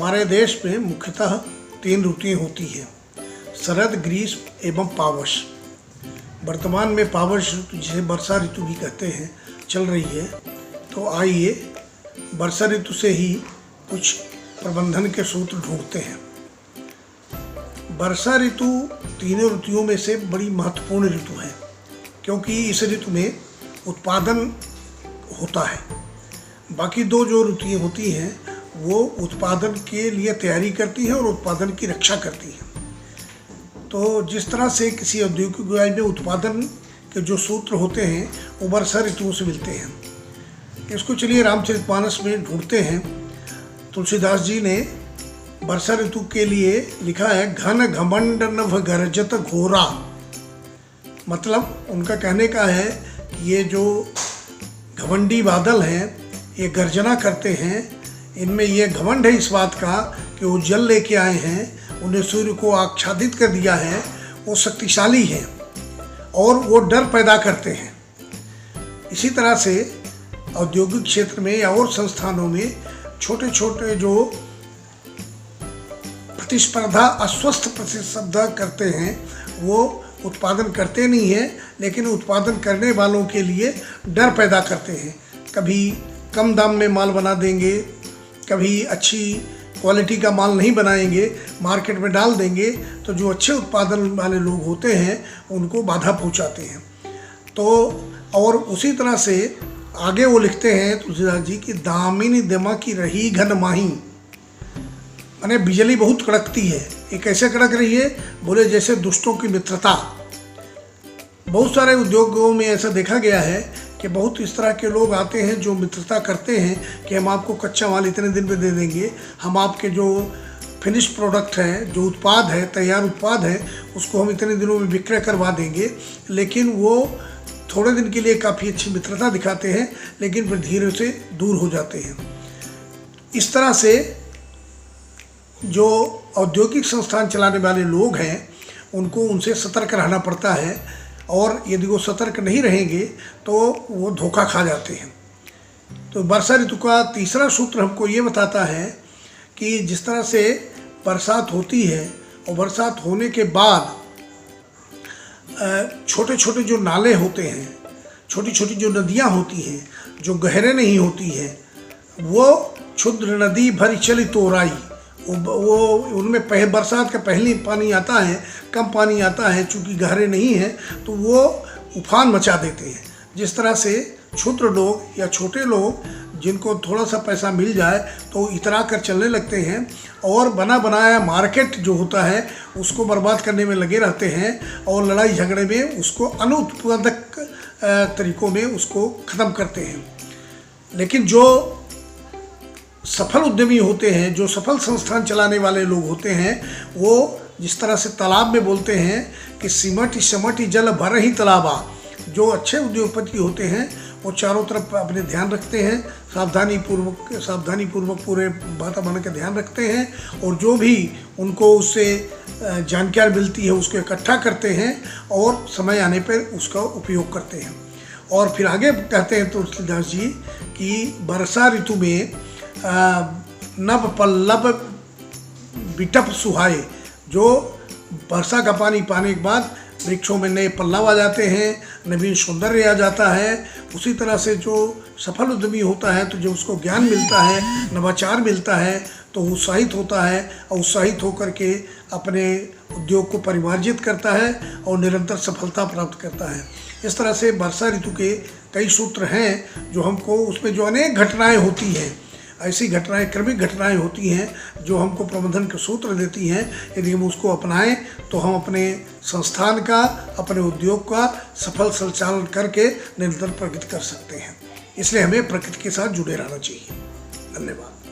हमारे देश में मुख्यतः 3 ऋतुएं होती हैं, शरद, ग्रीष्म एवं पावस। वर्तमान में पावस ऋतु, जिसे वर्षा ऋतु भी कहते हैं, चल रही है। तो आइए वर्षा ऋतु से ही कुछ प्रबंधन के सूत्र ढूंढते हैं। वर्षा ऋतु तीनों ऋतुओं में से बड़ी महत्वपूर्ण ऋतु है, क्योंकि इस ऋतु में उत्पादन होता है। बाकी 2 जो ऋतुएं होती हैं वो उत्पादन के लिए तैयारी करती हैं और उत्पादन की रक्षा करती हैं। तो जिस तरह से किसी औद्योगिक बुआई में उत्पादन के जो सूत्र होते हैं वो वर्षा ऋतुओं से मिलते हैं। इसको चलिए रामचरितमानस में ढूंढते हैं। तुलसीदास जी ने वर्षा ऋतु के लिए लिखा है, घन घमंड नभ गरजत घोरा। मतलब उनका कहने का है कि ये जो घमंडी बादल हैं ये गर्जना करते हैं, इनमें ये घमंड है इस बात का कि वो जल लेके आए हैं, उन्हें सूर्य को आच्छादित कर दिया है, वो शक्तिशाली हैं और वो डर पैदा करते हैं। इसी तरह से औद्योगिक क्षेत्र में या और संस्थानों में छोटे छोटे जो प्रतिस्पर्धा, अस्वस्थ प्रतिस्पर्धा करते हैं, वो उत्पादन करते नहीं हैं, लेकिन उत्पादन करने वालों के लिए डर पैदा करते हैं। कभी कम दाम में माल बना देंगे, कभी अच्छी क्वालिटी का माल नहीं बनाएंगे, मार्केट में डाल देंगे, तो जो अच्छे उत्पादन वाले लोग होते हैं उनको बाधा पहुंचाते हैं। तो और उसी तरह से आगे वो लिखते हैं तुलसीदास जी की, दामिनी दमा की रही घन माही। माने बिजली बहुत कड़कती है। ये कैसे कड़क रही है? बोले जैसे दुष्टों की मित्रता। बहुत सारे उद्योगों में ऐसा देखा गया है कि बहुत इस तरह के लोग आते हैं जो मित्रता करते हैं कि हम आपको कच्चा माल इतने दिन में दे देंगे, हम आपके जो फिनिश प्रोडक्ट है, जो उत्पाद है, तैयार उत्पाद है, उसको हम इतने दिनों में विक्रय करवा देंगे। लेकिन वो थोड़े दिन के लिए काफ़ी अच्छी मित्रता दिखाते हैं, लेकिन फिर धीरे से दूर हो जाते हैं। इस तरह से जो औद्योगिक संस्थान चलाने वाले लोग हैं उनको उनसे सतर्क रहना पड़ता है, और यदि वो सतर्क नहीं रहेंगे तो वो धोखा खा जाते हैं। तो वर्षा ऋतु का तीसरा सूत्र हमको ये बताता है कि जिस तरह से बरसात होती है और बरसात होने के बाद छोटे छोटे जो नाले होते हैं, छोटी छोटी जो नदियाँ होती हैं, जो गहरे नहीं होती हैं, वो क्षुद्र नदी भरी चली तोराई, वो उनमें बरसात का पहले पानी आता है, कम पानी आता है, चूँकि गहरे नहीं हैं तो वो उफान मचा देते हैं। जिस तरह से क्षुद्र लोग या छोटे लोग जिनको थोड़ा सा पैसा मिल जाए तो इतरा कर चलने लगते हैं और बना बनाया मार्केट जो होता है उसको बर्बाद करने में लगे रहते हैं, और लड़ाई झगड़े में उसको अनुत्पादक तरीक़ों में उसको ख़त्म करते हैं। लेकिन जो सफल उद्यमी होते हैं, जो सफल संस्थान चलाने वाले लोग होते हैं, वो जिस तरह से तालाब में बोलते हैं कि सिमटी समटी जल भर ही तालाबा। जो अच्छे उद्योगपति होते हैं वो चारों तरफ अपने ध्यान रखते हैं, सावधानी पूर्वक पूरे वातावरण का ध्यान रखते हैं, और जो भी उनको उससे जानकारी मिलती है उसको इकट्ठा करते हैं और समय आने पर उसका उपयोग करते हैं। और फिर आगे कहते हैं तुलसीदास जी कि वर्षा ऋतु में नभ पल्लव बिटप सुहाए। जो वर्षा का पानी पाने के बाद वृक्षों में नए पल्लव आ जाते हैं, नवीन सौंदर्य आ जाता है। उसी तरह से जो सफल उद्यमी होता है तो जब उसको ज्ञान मिलता है, नवाचार मिलता है, तो उत्साहित होता है, और उत्साहित होकर के अपने उद्योग को परिमार्जित करता है और निरंतर सफलता प्राप्त करता है। इस तरह से वर्षा ऋतु के कई सूत्र हैं जो हमको, उसमें जो अनेक घटनाएँ होती हैं, ऐसी घटनाएं, क्रमिक घटनाएं होती हैं जो हमको प्रबंधन के सूत्र देती हैं। यदि हम उसको अपनाएं तो हम अपने संस्थान का, अपने उद्योग का सफल संचालन करके निरंतर प्रगति कर सकते हैं। इसलिए हमें प्रकृति के साथ जुड़े रहना चाहिए। धन्यवाद।